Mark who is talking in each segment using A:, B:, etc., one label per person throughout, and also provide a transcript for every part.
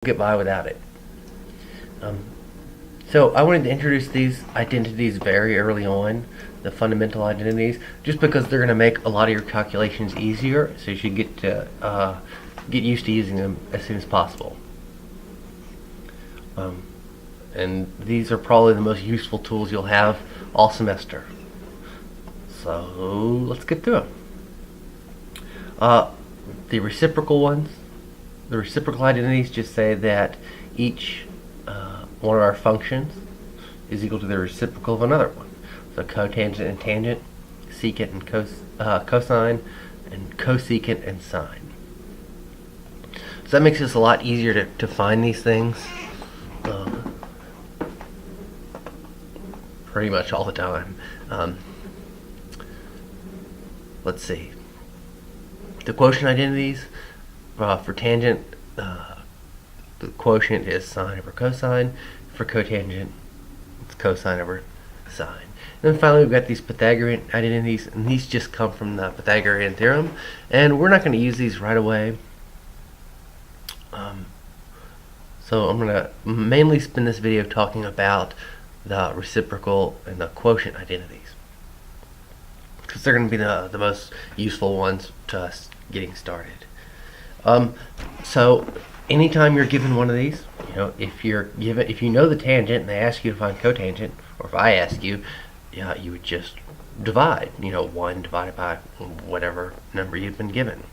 A: get by without it. Um, so I wanted to introduce these identities very early on, the fundamental identities, just because they're going to make a lot of your calculations easier. So you should get used to using them as soon as possible. And these are probably the most useful tools you'll have all semester. So let's get through them. The reciprocal ones. The reciprocal identities just say that each one of our functions is equal to the reciprocal of another one. So cotangent and tangent, secant and cosine, and cosecant and sine. So that makes this a lot easier to find these things pretty much all the time. Let's see. The quotient identities. For tangent, the quotient is sine over cosine. For cotangent, it's cosine over sine. And then finally, we've got these Pythagorean identities, and these just come from the Pythagorean theorem. And we're not going to use these right away. So I'm going to mainly spend this video talking about the reciprocal and the quotient identities, because they're going to be the most useful ones to us getting started. So anytime you're given one of these, if you know the tangent and they ask you to find cotangent, or if I ask you, you would just divide, 1 divided by whatever number you've been given.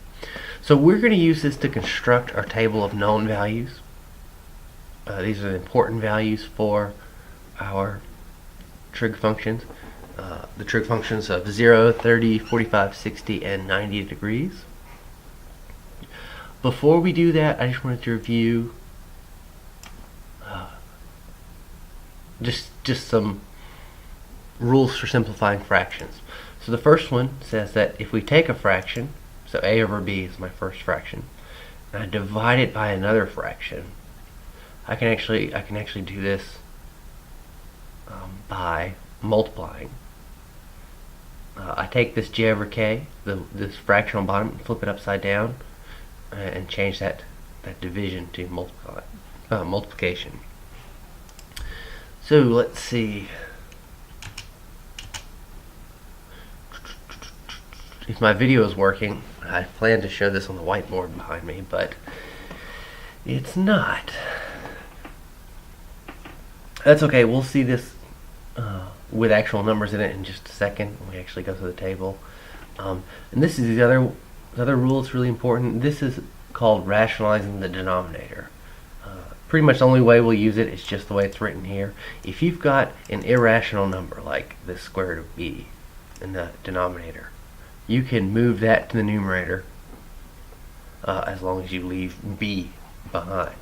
A: So we're going to use this to construct our table of known values. These are the important values for our trig functions. The trig functions of 0, 30, 45, 60, and 90 degrees. Before we do that, I just wanted to review just some rules for simplifying fractions. So the first one says that if we take a fraction, so a over b is my first fraction, and I divide it by another fraction, I can actually do this by multiplying. I take this j over k, this fraction on bottom, and flip it upside down, and change that division to multiplication. So let's see. If my video is working, I plan to show this on the whiteboard behind me, but it's not. That's okay. We'll see this with actual numbers in it in just a second when we actually go through the table. And this is the other rule that's really important. This is called rationalizing the denominator. Pretty much the only way we'll use it is just the way it's written here. If you've got an irrational number like the square root of b in the denominator, you can move that to the numerator as long as you leave b behind.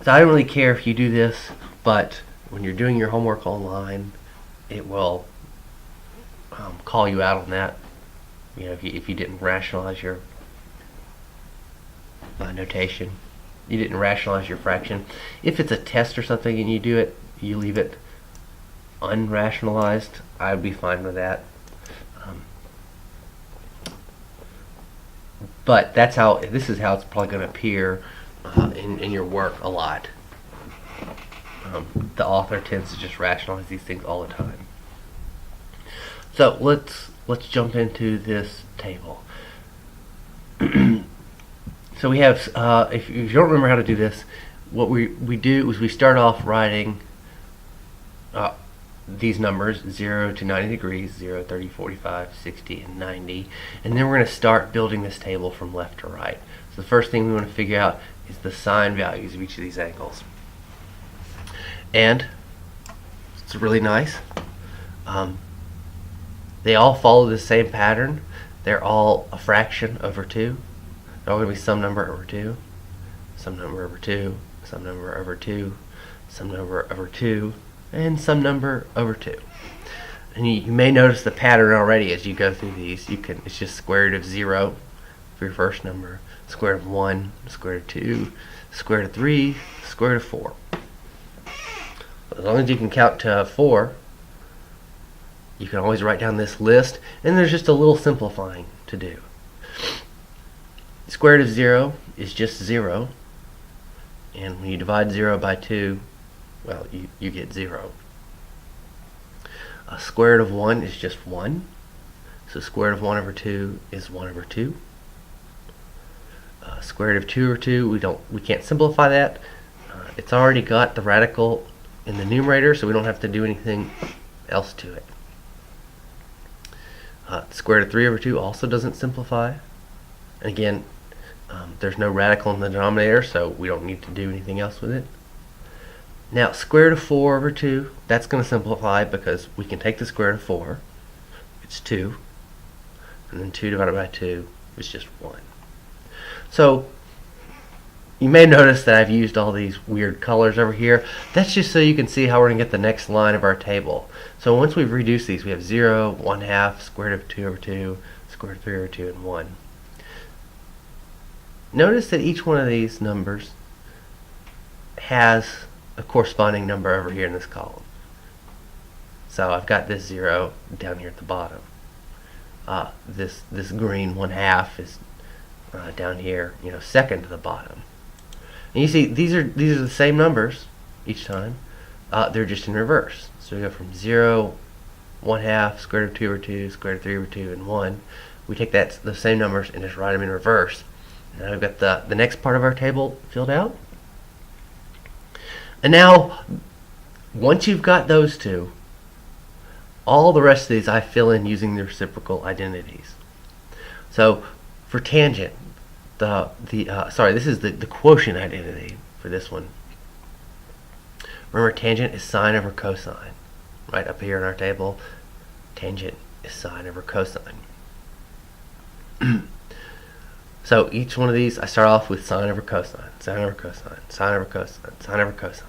A: So I don't really care if you do this, but when you're doing your homework online, it will call you out on that. If you didn't rationalize your notation, you didn't rationalize your fraction. If it's a test or something and you do it, you leave it unrationalized, I would be fine with that. But this is how it's probably going to appear in your work a lot. The author tends to just rationalize these things all the time. So let's jump into this table. So we have, if you don't remember how to do this, what we do is we start off writing these numbers 0 to 90 degrees, 0, 30, 45, 60, and 90, and then we're going to start building this table from left to right. So the first thing we want to figure out is the sine values of each of these angles. And it's really nice. They all follow the same pattern. They're all a fraction over 2. They're all going to be some number over 2, some number over 2, some number over 2, some number over 2, and some number over 2. And you may notice the pattern already as you go through these. It's just square root of 0 for your first number, square root of 1, square root of 2, square root of 3, square root of 4. As long as you can count to 4, you can always write down this list, and there's just a little simplifying to do. Square root of 0 is just 0. And when you divide 0 by 2, well, you get 0. Square root of 1 is just 1. So square root of 1 over 2 is 1 over 2. Square root of 2 over 2, we can't simplify that. It's already got the radical in the numerator, so we don't have to do anything else to it. Square root of 3 over 2 also doesn't simplify. And again, there's no radical in the denominator, so we don't need to do anything else with it. Now, square root of 4 over 2, that's going to simplify because we can take the square root of 4, it's 2, and then 2 divided by 2 is just 1. So, you may notice that I've used all these weird colors over here. That's just so you can see how we're going to get the next line of our table. So once we've reduced these, we have 0, 1/2, square root of 2 over 2, square root of 3 over 2, and 1. Notice that each one of these numbers has a corresponding number over here in this column. So I've got this 0 down here at the bottom. This green 1/2 is down here, second to the bottom. And you see, these are the same numbers each time. They're just in reverse. So we go from 0, 1/2, square root of 2 over 2, square root of 3 over 2, and 1. We take those same numbers and just write them in reverse. Now we've got the next part of our table filled out. And now, once you've got those two, all the rest of these I fill in using the reciprocal identities. So for tangent, this is the quotient identity for this one. Remember, tangent is sine over cosine. Right up here in our table, tangent is sine over cosine. So each one of these, I start off with sine over cosine, sine over cosine, sine over cosine, sine over cosine.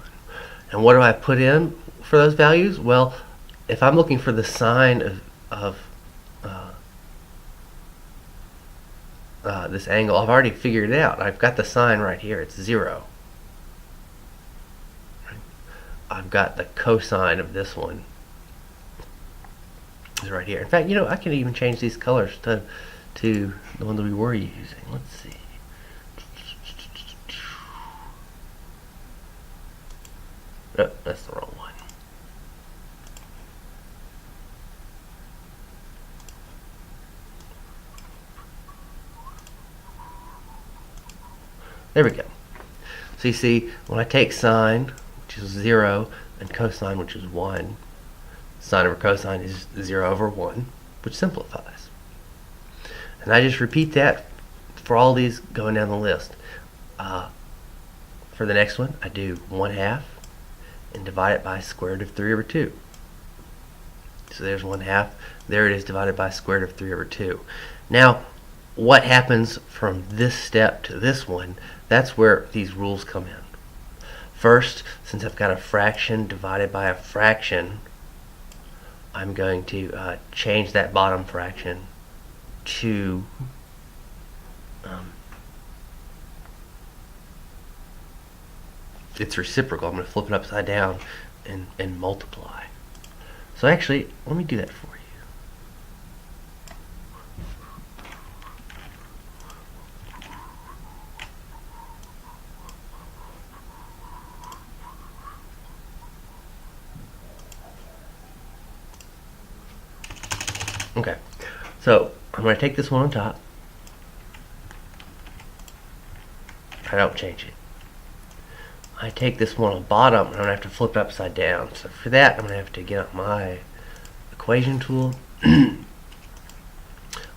A: And what do I put in for those values? Well, if I'm looking for the sine of this angle, I've already figured it out. I've got the sine right here. It's 0. I've got the cosine of this one is right here. In fact, I can even change these colors to the one that we were using. Let's see. Oh, that's the wrong one. There we go. So you see, when I take sine, which is 0, and cosine, which is 1, sine over cosine is 0 over 1, which simplifies. And I just repeat that for all these going down the list. For the next one, I do 1/2 and divide it by square root of 3 over 2. So there's 1/2. There it is, divided by square root of 3 over 2. Now, what happens from this step to this one, that's where these rules come in. First, since I've got a fraction divided by a fraction, I'm going to change that bottom fraction to its reciprocal. I'm going to flip it upside down and multiply. So actually, let me do that for you. Okay, so I'm going to take this one on top. I don't change it. I take this one on bottom and I'm going to have to flip it upside down. So for that, I'm going to have to get out my equation tool.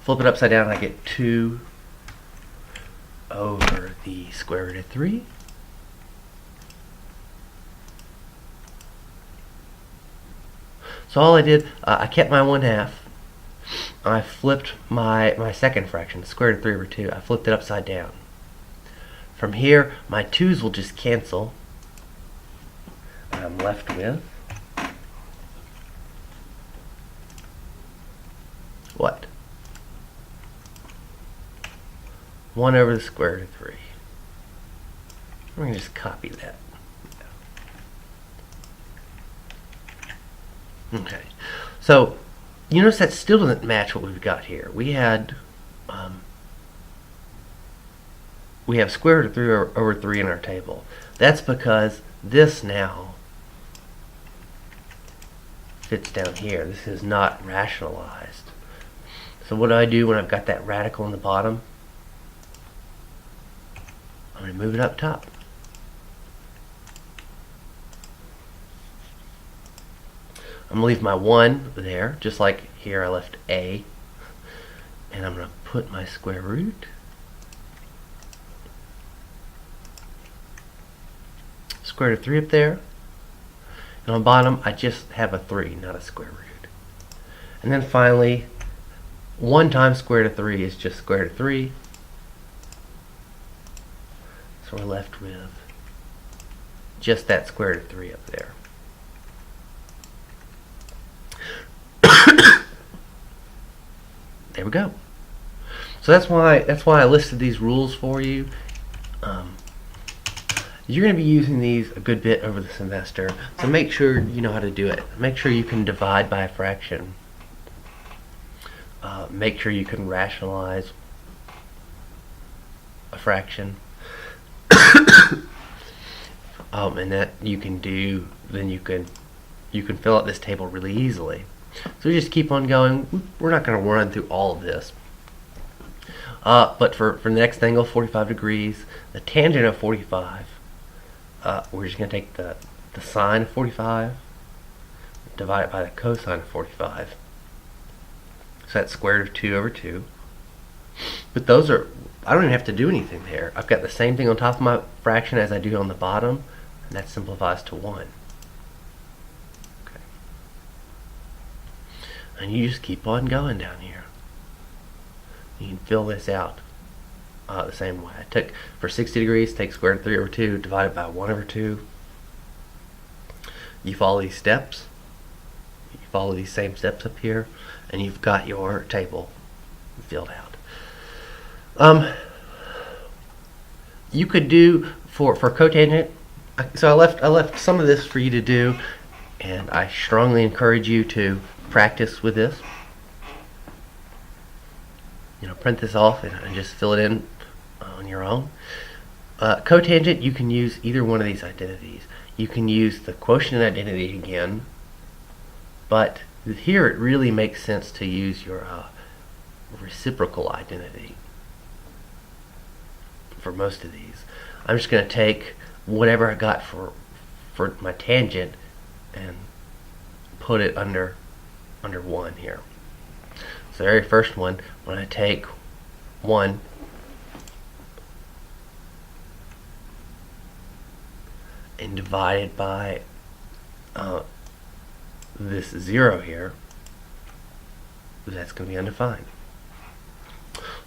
A: Flip it upside down, I get 2 over the square root of 3. So all I did, I kept my 1/2. I flipped my second fraction, the square root of 3 over 2. I flipped it upside down. From here, my 2's will just cancel. And I'm left with what? 1 over the square root of 3. I'm going to just copy that. Okay. So, you notice that still doesn't match what we've got here. We had we have square root of 3 over 3 in our table. That's because this now fits down here. This is not rationalized. So what do I do when I've got that radical in the bottom? I'm going to move it up top. I'm going to leave my 1 there, just like here I left a. And I'm going to put my square root. Square root of 3 up there. And on the bottom, I just have a 3, not a square root. And then finally, 1 times square root of 3 is just square root of 3. So we're left with just that square root of 3 up there. There we go. So that's why I listed these rules for you. You're going to be using these a good bit over the semester, so make sure you know how to do it. Make sure you can divide by a fraction. Make sure you can rationalize a fraction. And that you can do, then you can fill out this table really easily. So just keep on going. We're not going to run through all of this. But for the next angle, 45 degrees, the tangent of 45, we're just going to take the sine of 45, divide it by the cosine of 45. So that's square root of 2 over 2. But those are, I don't even have to do anything there. I've got the same thing on top of my fraction as I do on the bottom, and that simplifies to 1. Okay. And you just keep on going down here. You can fill this out the same way. I took, for 60 degrees, take square root of 3 over 2, divide it by 1 over 2. You follow these steps. You follow these same steps up here, and you've got your table filled out. You could do for cotangent. So I left some of this for you to do, and I strongly encourage you to practice with this. Print this off and just fill it in on your own. Cotangent, you can use either one of these identities. You can use the quotient identity again, but here it really makes sense to use your reciprocal identity for most of these. I'm just going to take whatever I got for my tangent and put it under 1 here. So the very first one, when I take 1 and divide it by this 0 here, that's going to be undefined.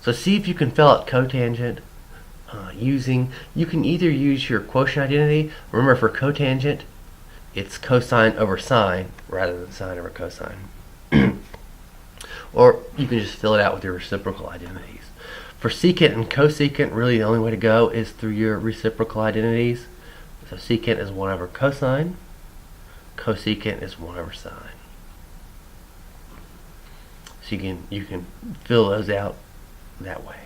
A: So see if you can fill out cotangent you can either use your quotient identity. Remember, for cotangent, it's cosine over sine rather than sine over cosine. Or you can just fill it out with your reciprocal identities. For secant and cosecant, really the only way to go is through your reciprocal identities. So secant is 1 over cosine, cosecant is 1 over sine. So you can fill those out that way.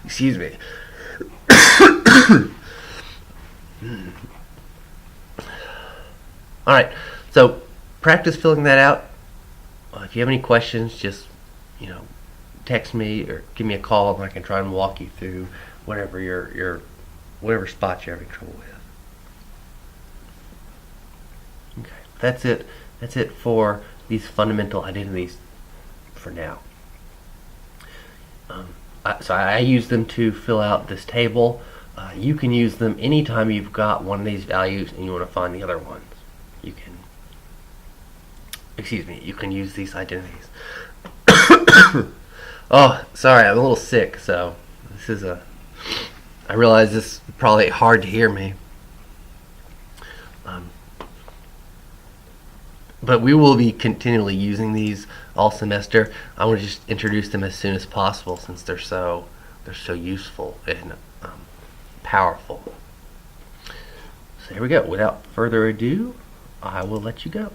A: Excuse me. Alright, so practice filling that out. If you have any questions, just text me or give me a call, and I can try and walk you through whatever whatever spot you're having trouble with. Okay, that's it. That's it for these fundamental identities for now. So I use them to fill out this table. You can use them anytime you've got one of these values and you want to find the other ones. You can use these identities. Oh, sorry, I'm a little sick, so I realize this is probably hard to hear me. But we will be continually using these all semester. I want to just introduce them as soon as possible since they're so useful and powerful. So here we go. Without further ado, I will let you go.